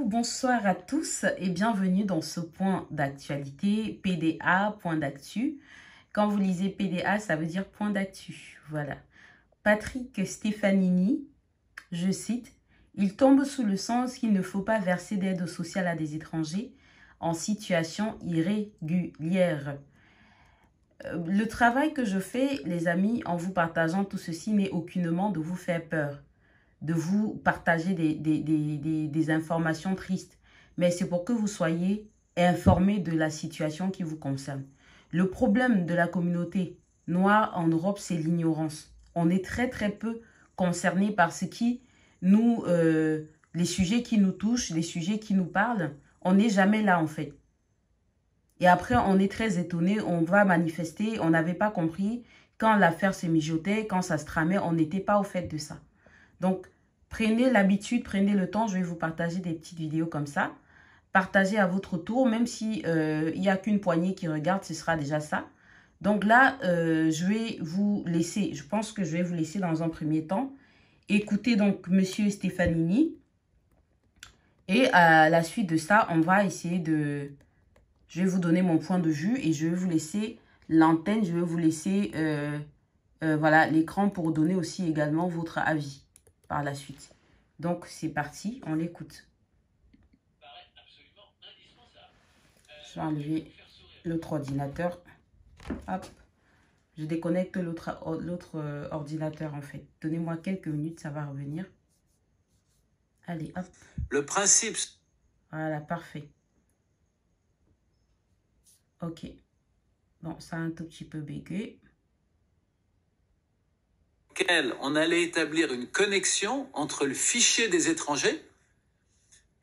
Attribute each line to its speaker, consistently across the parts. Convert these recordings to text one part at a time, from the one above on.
Speaker 1: bonsoir à tous et bienvenue dans ce point d'actualité, PDA, point d'actu. Quand vous lisez PDA, ça veut dire point d'actu. Voilà. Patrick Stefanini, je cite, « Il tombe sous le sens qu'il ne faut pas verser d'aide sociale à des étrangers en situation irrégulière. » Le travail que je fais, les amis, en vous partageant tout ceci, n'est aucunement de vous faire peur, de vous partager des informations tristes. Mais c'est pour que vous soyez informés de la situation qui vous concerne. Le problème de la communauté noire en Europe, c'est l'ignorance. On est très peu concernés par ce qui nous... les sujets qui nous touchent, les sujets qui nous parlent. On n'est jamais là en fait. Et après, on est très étonné, on va manifester, on n'avait pas compris. Quand l'affaire se mijotait, quand ça se tramait, on n'était pas au fait de ça. Donc, prenez l'habitude, prenez le temps. Je vais vous partager des petites vidéos comme ça. Partagez à votre tour, même si il n'y a qu'une poignée qui regarde, ce sera déjà ça. Donc là, je vais vous laisser, je pense que je vais vous laisser dans un premier temps. Écoutez donc Monsieur Stefanini. Et à la suite de ça, on va essayer de... Je vais vous donner mon point de vue et je vais vous laisser l'antenne, je vais vous laisser voilà, l'écran pour donner aussi également votre avis par la suite. Donc, c'est parti, on l'écoute. Je vais enlever l'autre ordinateur. Hop. Je déconnecte l'autre ordinateur en fait. Donnez-moi quelques minutes, ça va revenir. Allez, hop.
Speaker 2: Le principe...
Speaker 1: Voilà, parfait. Ok. Bon, ça a un tout petit peu bégué.
Speaker 2: On allait établir une connexion entre le fichier des étrangers,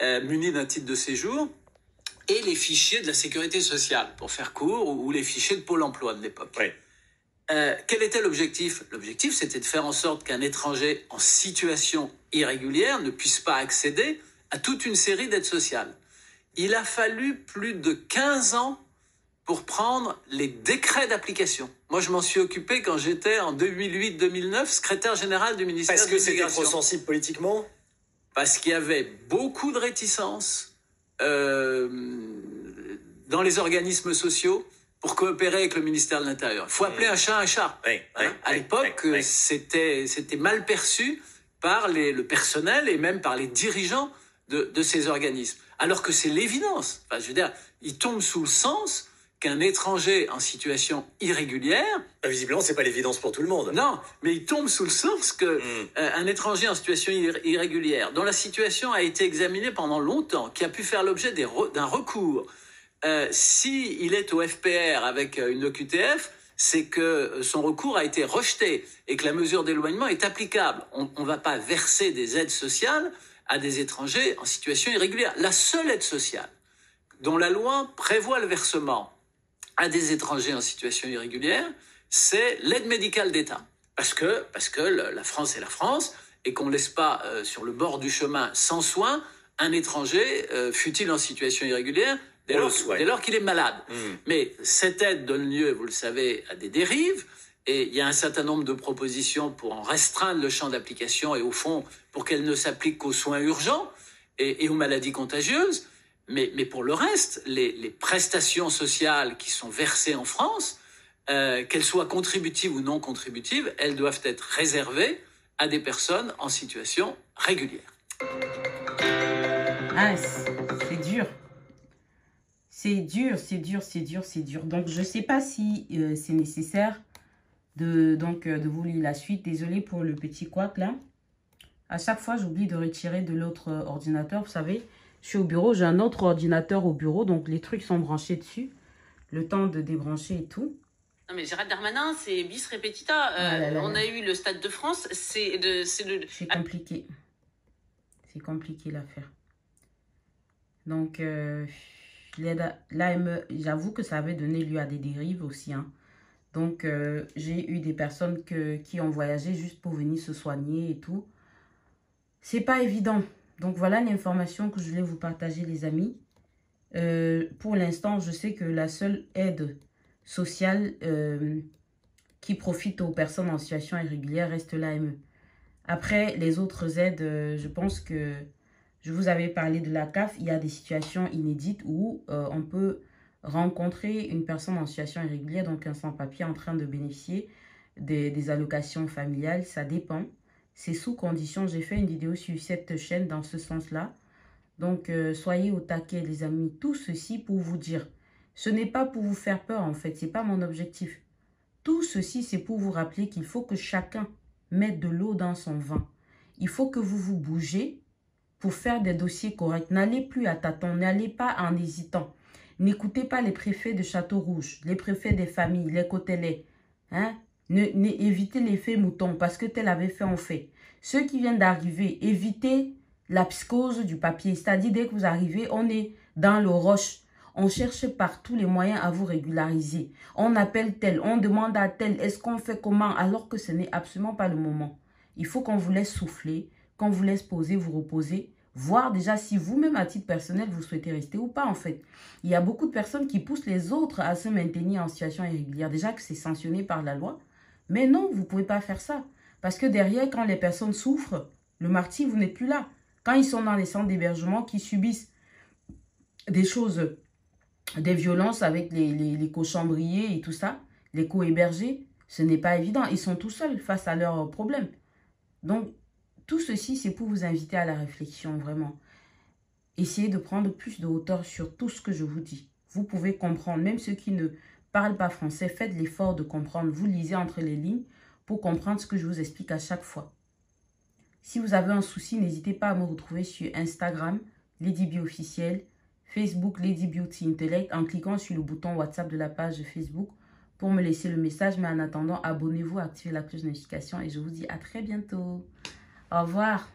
Speaker 2: munis d'un titre de séjour, et les fichiers de la sécurité sociale, pour faire court, ou les fichiers de Pôle emploi de l'époque. Oui. Quel était l'objectif? L'objectif, c'était de faire en sorte qu'un étranger en situation irrégulière ne puisse pas accéder à toute une série d'aides sociales. Il a fallu plus de 15 ans pour prendre les décrets d'application. Moi, je m'en suis occupé quand j'étais en 2008-2009 secrétaire général du ministère de l'Immigration.
Speaker 3: Parce que c'était trop sensible politiquement?
Speaker 2: Parce qu'il y avait beaucoup de réticences dans les organismes sociaux pour coopérer avec le ministère de l'Intérieur. Il faut appeler un chat un chat.
Speaker 3: Oui,
Speaker 2: à l'époque, c'était mal perçu par le personnel et même par les dirigeants de ces organismes. Alors que c'est l'évidence. Enfin, je veux dire, il tombe sous le sens qu'un étranger en situation irrégulière...
Speaker 3: Visiblement, c'est pas l'évidence pour tout le monde.
Speaker 2: Non, mais il tombe sous le sens que un étranger en situation irrégulière, dont la situation a été examinée pendant longtemps, qui a pu faire l'objet d'un recours, s'il est au FPR avec une OQTF, c'est que son recours a été rejeté et que la mesure d'éloignement est applicable. On ne va pas verser des aides sociales à des étrangers en situation irrégulière. La seule aide sociale dont la loi prévoit le versement à des étrangers en situation irrégulière, c'est l'aide médicale d'État. Parce que la France est la France et qu'on ne laisse pas sur le bord du chemin sans soin un étranger, fût-il en situation irrégulière, dès lors qu'il est malade. Mais cette aide donne lieu, vous le savez, à des dérives. Et il y a un certain nombre de propositions pour en restreindre le champ d'application et au fond, pour qu'elle ne s'applique qu'aux soins urgents et aux maladies contagieuses. Mais pour le reste, les prestations sociales qui sont versées en France, qu'elles soient contributives ou non contributives, elles doivent être réservées à des personnes en situation régulière.
Speaker 1: Ah, c'est dur. C'est dur. Donc, je ne sais pas si c'est nécessaire de vous lire la suite. Désolée pour le petit couac là. À chaque fois, j'oublie de retirer de l'autre ordinateur. Vous savez, je suis au bureau, j'ai un autre ordinateur au bureau, donc les trucs sont branchés dessus. Le temps de débrancher et tout.
Speaker 4: Non mais Gérald Darmanin, c'est bis repetita. On a eu le Stade de France, c'est
Speaker 1: compliqué. C'est compliqué l'affaire. Donc, l'AME, j'avoue que ça avait donné lieu à des dérives aussi. Hein. Donc, j'ai eu des personnes qui ont voyagé juste pour venir se soigner et tout. C'est pas évident. Donc, voilà l'information que je voulais vous partager, les amis. Pour l'instant, je sais que la seule aide sociale qui profite aux personnes en situation irrégulière reste l'AME. Après, les autres aides, je pense que Je vous avais parlé de la CAF. Il y a des situations inédites où on peut rencontrer une personne en situation irrégulière, donc un sans-papier en train de bénéficier des allocations familiales. Ça dépend. C'est sous condition. J'ai fait une vidéo sur cette chaîne dans ce sens-là. Donc, soyez au taquet, les amis. Tout ceci pour vous dire, ce n'est pas pour vous faire peur, en fait. Ce n'est pas mon objectif. Tout ceci, c'est pour vous rappeler qu'il faut que chacun mette de l'eau dans son vin. Il faut que vous vous bougez pour faire des dossiers corrects. N'allez plus à tâtons, n'allez pas en hésitant. N'écoutez pas les préfets de Château-Rouge, les préfets des familles, les côtelets. Hein? Évitez l'effet mouton parce que tel avait fait, on fait. Ceux qui viennent d'arriver, évitez la psychose du papier. C'est-à-dire, dès que vous arrivez, on est dans le rush. On cherche par tous les moyens à vous régulariser. On appelle tel, on demande à tel, est-ce qu'on fait comment? Alors que ce n'est absolument pas le moment. Il faut qu'on vous laisse souffler, qu'on vous laisse poser, vous reposer, voir déjà si vous-même, à titre personnel, vous souhaitez rester ou pas, en fait. Il y a beaucoup de personnes qui poussent les autres à se maintenir en situation irrégulière. Déjà que c'est sanctionné par la loi. Mais non, vous ne pouvez pas faire ça. Parce que derrière, quand les personnes souffrent, le martyr, vous n'êtes plus là. Quand ils sont dans les centres d'hébergement, qui subissent des choses, des violences avec les co-chambriers et tout ça, les co-hébergés, ce n'est pas évident. Ils sont tout seuls face à leurs problèmes. Donc, tout ceci, c'est pour vous inviter à la réflexion, vraiment. Essayez de prendre plus de hauteur sur tout ce que je vous dis. Vous pouvez comprendre, même ceux qui ne parlent pas français, faites l'effort de comprendre. Vous lisez entre les lignes pour comprendre ce que je vous explique à chaque fois. Si vous avez un souci, n'hésitez pas à me retrouver sur Instagram, Lady B officiel, Facebook, Lady Beauty Intellect, en cliquant sur le bouton WhatsApp de la page de Facebook pour me laisser le message. Mais en attendant, abonnez-vous, activez la cloche de notification et je vous dis à très bientôt. Au revoir.